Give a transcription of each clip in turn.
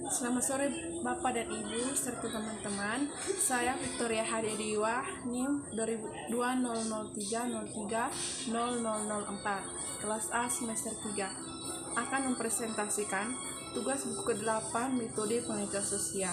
Selamat sore Bapak dan Ibu serta teman-teman. Saya Victoria Hadidiwa, NIM 2003030004, kelas A semester 3. Akan mempresentasikan tugas buku ke-8 metode penelitian sosial.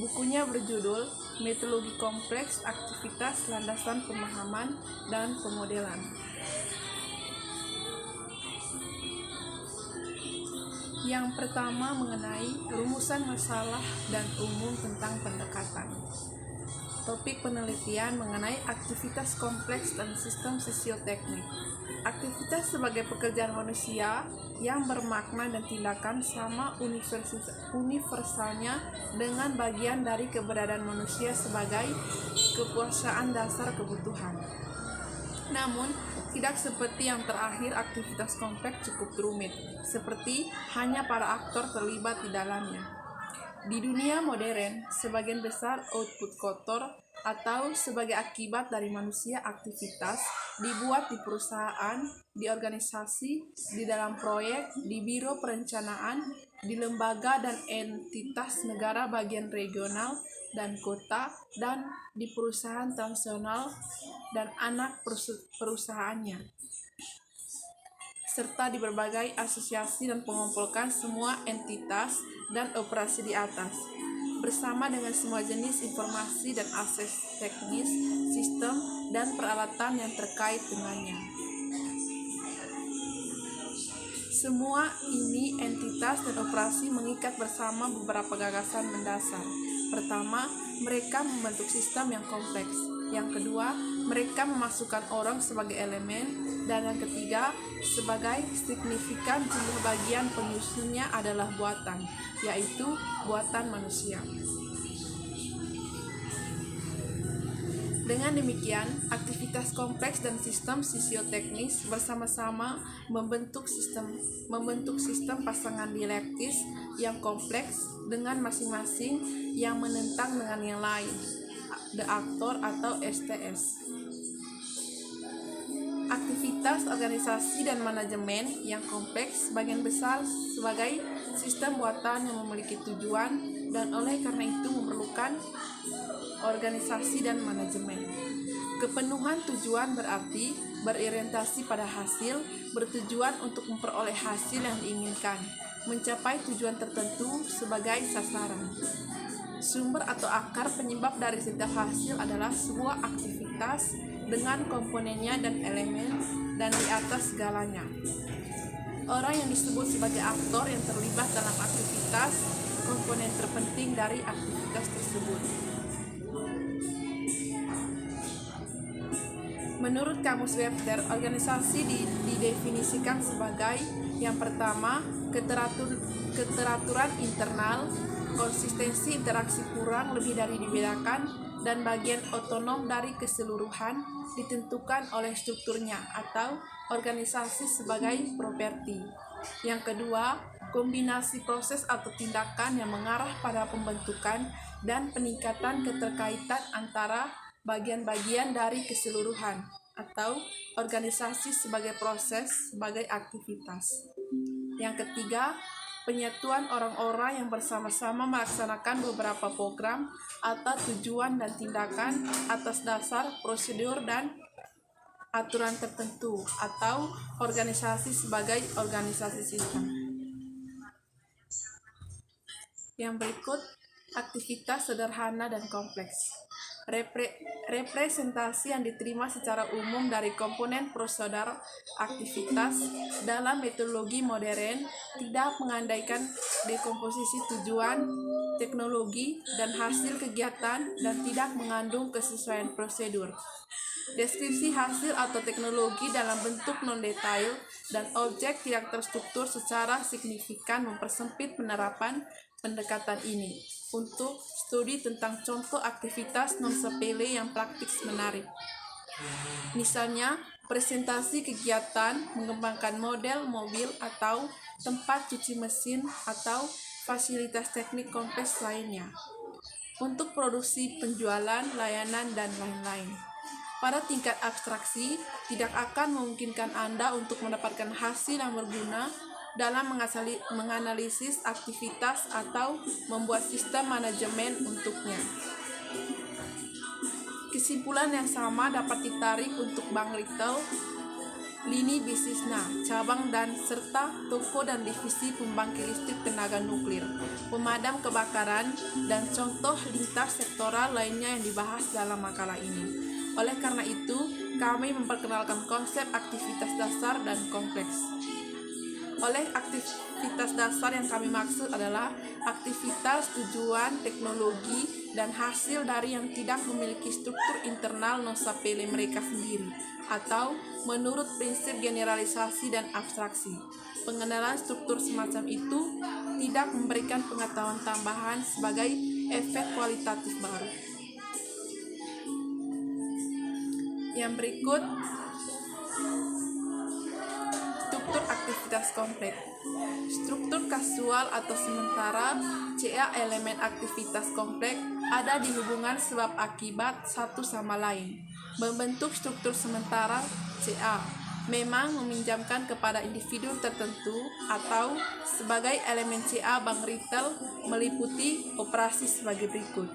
Bukunya berjudul Metodologi Kompleks Aktivitas Landasan Pemahaman dan Pemodelan. Yang pertama mengenai rumusan masalah dan umum tentang pendekatan. Topik penelitian mengenai aktivitas kompleks dan sistem sosioteknik. Aktivitas sebagai pekerjaan manusia yang bermakna dan tindakan sama universalnya dengan bagian dari keberadaan manusia sebagai kepuasaan dasar kebutuhan. Namun, tidak seperti yang terakhir, aktivitas kompleks cukup rumit, seperti hanya para aktor terlibat di dalamnya. Di dunia modern, sebagian besar output kotor atau sebagai akibat dari manusia aktivitas dibuat di perusahaan, di organisasi, di dalam proyek, di biro perencanaan, di lembaga dan entitas negara bagian regional dan kota, dan di perusahaan transnasional dan anak perusahaannya, serta di berbagai asosiasi dan mengumpulkan semua entitas dan operasi di atas, bersama dengan semua jenis informasi dan akses teknis, sistem, dan peralatan yang terkait dengannya. Semua ini entitas dan operasi mengikat bersama beberapa gagasan mendasar. Pertama, mereka membentuk sistem yang kompleks. Yang kedua, mereka memasukkan orang sebagai elemen. Dan yang ketiga, sebagai signifikan jumlah bagian penyusunnya adalah buatan, yaitu buatan manusia. Dengan demikian, aktivitas kompleks dan sistem sosioteknis bersama-sama membentuk sistem pasangan dialektis yang kompleks dengan masing-masing yang menentang dengan yang lain, the actor atau STS. Aktivitas organisasi dan manajemen yang kompleks sebagian besar sebagai sistem buatan yang memiliki tujuan dan oleh karena itu memerlukan organisasi dan manajemen. Kepenuhan tujuan berarti berorientasi pada hasil, bertujuan untuk memperoleh hasil yang diinginkan, mencapai tujuan tertentu sebagai sasaran. Sumber atau akar penyebab dari setiap hasil adalah sebuah aktivitas dengan komponennya dan elemen, dan di atas segalanya, orang yang disebut sebagai aktor yang terlibat dalam aktivitas, komponen terpenting dari aktivitas tersebut. Menurut Kamus Webster, organisasi didefinisikan sebagai yang pertama, keteraturan internal, konsistensi interaksi kurang lebih dari dibedakan, dan bagian otonom dari keseluruhan ditentukan oleh strukturnya atau organisasi sebagai properti. Yang kedua, kombinasi proses atau tindakan yang mengarah pada pembentukan dan peningkatan keterkaitan antara bagian-bagian dari keseluruhan atau organisasi sebagai proses sebagai aktivitas. Yang ketiga, penyatuan orang-orang yang bersama-sama melaksanakan beberapa program atau tujuan dan tindakan atas dasar prosedur dan aturan tertentu atau organisasi sebagai organisasi sistem. Yang berikut, aktivitas sederhana dan kompleks. Representasi yang diterima secara umum dari komponen prosedur aktivitas dalam metodologi modern tidak mengandaikan dekomposisi tujuan, teknologi, dan hasil kegiatan dan tidak mengandung kesesuaian prosedur. Deskripsi hasil atau teknologi dalam bentuk non-detail dan objek tidak terstruktur secara signifikan mempersempit penerapan pendekatan ini untuk studi tentang contoh aktivitas non-sepele yang praktis menarik. Misalnya, presentasi kegiatan mengembangkan model mobil atau tempat cuci mesin atau fasilitas teknik kompleks lainnya untuk produksi, penjualan, layanan, dan lain-lain. Pada tingkat abstraksi, tidak akan memungkinkan Anda untuk mendapatkan hasil yang berguna dalam menganalisis aktivitas atau membuat sistem manajemen untuknya. Kesimpulan yang sama dapat ditarik untuk bank retail, lini bisnisnya, cabang dan serta toko dan divisi pembangkit listrik tenaga nuklir, pemadam kebakaran, dan contoh lintas sektoral lainnya yang dibahas dalam makalah ini. Oleh karena itu, kami memperkenalkan konsep aktivitas dasar dan kompleks. Oleh aktivitas dasar yang kami maksud adalah aktivitas, tujuan, teknologi, dan hasil dari yang tidak memiliki struktur internal nosapele mereka sendiri, atau menurut prinsip generalisasi dan abstraksi. Pengenalan struktur semacam itu tidak memberikan pengetahuan tambahan sebagai efek kualitatif baru. Yang berikut, struktur aktivitas kompleks. Struktur kasual atau sementara, CA elemen aktivitas kompleks ada di hubungan sebab akibat satu sama lain. Membentuk struktur sementara CA memang meminjamkan kepada individu tertentu atau sebagai elemen CA bank retail meliputi operasi sebagai berikut.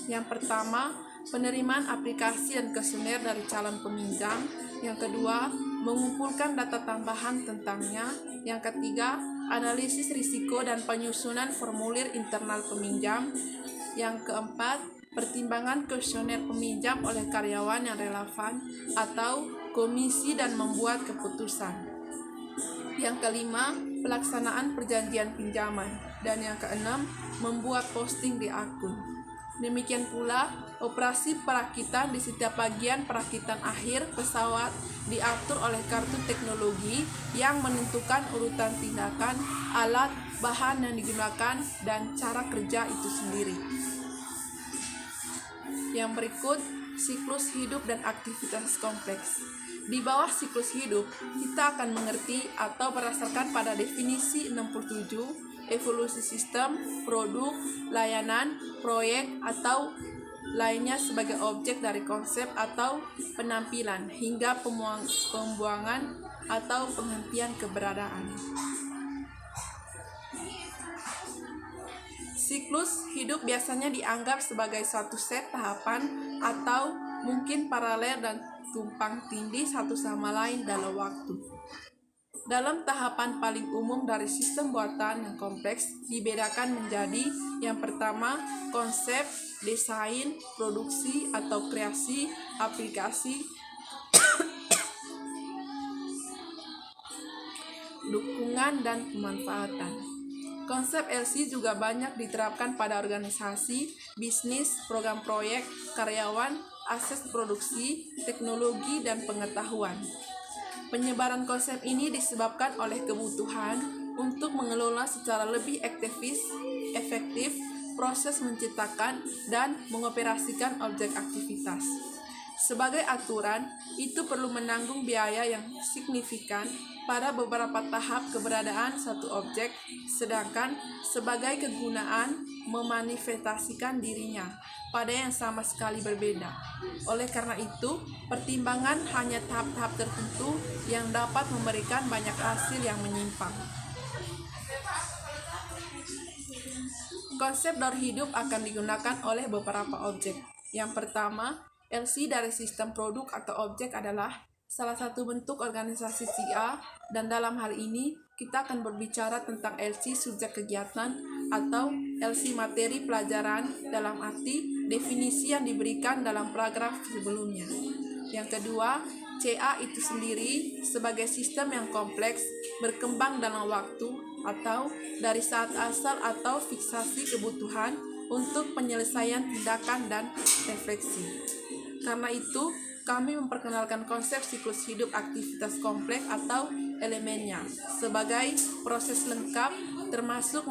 Yang pertama, penerimaan aplikasi dan kuesioner dari calon peminjam. Yang kedua, mengumpulkan data tambahan tentangnya. Yang ketiga, analisis risiko dan penyusunan formulir internal peminjam. Yang keempat, pertimbangan kuesioner peminjam oleh karyawan yang relevan atau komisi dan membuat keputusan. Yang kelima, pelaksanaan perjanjian pinjaman. Dan yang keenam, membuat posting di akun. Demikian pula, operasi perakitan di setiap bagian perakitan akhir pesawat diatur oleh kartu teknologi yang menentukan urutan tindakan, alat, bahan yang digunakan, dan cara kerja itu sendiri. Yang berikut, siklus hidup dan aktivitas kompleks. Di bawah siklus hidup, kita akan mengerti atau berdasarkan pada definisi 67, evolusi sistem, produk, layanan, proyek, atau lainnya sebagai objek dari konsep atau penampilan hingga pembuangan atau penghentian keberadaan. Siklus hidup biasanya dianggap sebagai suatu set tahapan atau mungkin paralel dan tumpang tindih satu sama lain dalam waktu. Dalam tahapan paling umum dari sistem buatan yang kompleks dibedakan menjadi yang pertama, konsep, desain, produksi atau kreasi, aplikasi, dukungan, dan pemanfaatan. Konsep LC juga banyak diterapkan pada organisasi, bisnis, program proyek, karyawan, aset produksi, teknologi, dan pengetahuan. Penyebaran konsep ini disebabkan oleh kebutuhan untuk mengelola secara lebih efektif proses menciptakan dan mengoperasikan objek aktivitas. Sebagai aturan, itu perlu menanggung biaya yang signifikan pada beberapa tahap keberadaan satu objek, sedangkan sebagai kegunaan memanifestasikan dirinya pada yang sama sekali berbeda. Oleh karena itu, pertimbangan hanya tahap-tahap tertentu yang dapat memberikan banyak hasil yang menyimpang. Konsep daur hidup akan digunakan oleh beberapa objek. Yang pertama, LC dari sistem produk atau objek adalah salah satu bentuk organisasi CA, dan dalam hal ini kita akan berbicara tentang LC subjek kegiatan atau LC materi pelajaran dalam arti definisi yang diberikan dalam paragraf sebelumnya. Yang kedua, CA itu sendiri sebagai sistem yang kompleks berkembang dalam waktu atau dari saat asal atau fiksasi kebutuhan untuk penyelesaian tindakan dan refleksi. Karena itu, kami memperkenalkan konsep siklus hidup aktivitas kompleks atau elemennya sebagai proses lengkap termasuk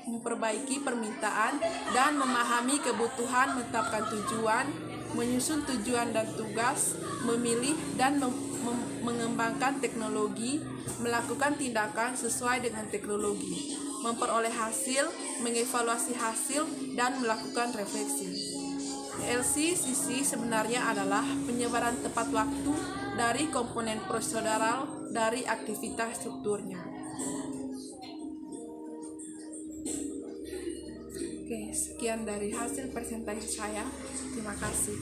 memperbaiki permintaan dan memahami kebutuhan, menetapkan tujuan, menyusun tujuan dan tugas, memilih dan mengembangkan teknologi, melakukan tindakan sesuai dengan teknologi, memperoleh hasil, mengevaluasi hasil, dan melakukan refleksi. LCCC sebenarnya adalah penyebaran tepat waktu dari komponen prosedural dari aktivitas strukturnya. Oke, sekian dari hasil presentasi saya. Terima kasih.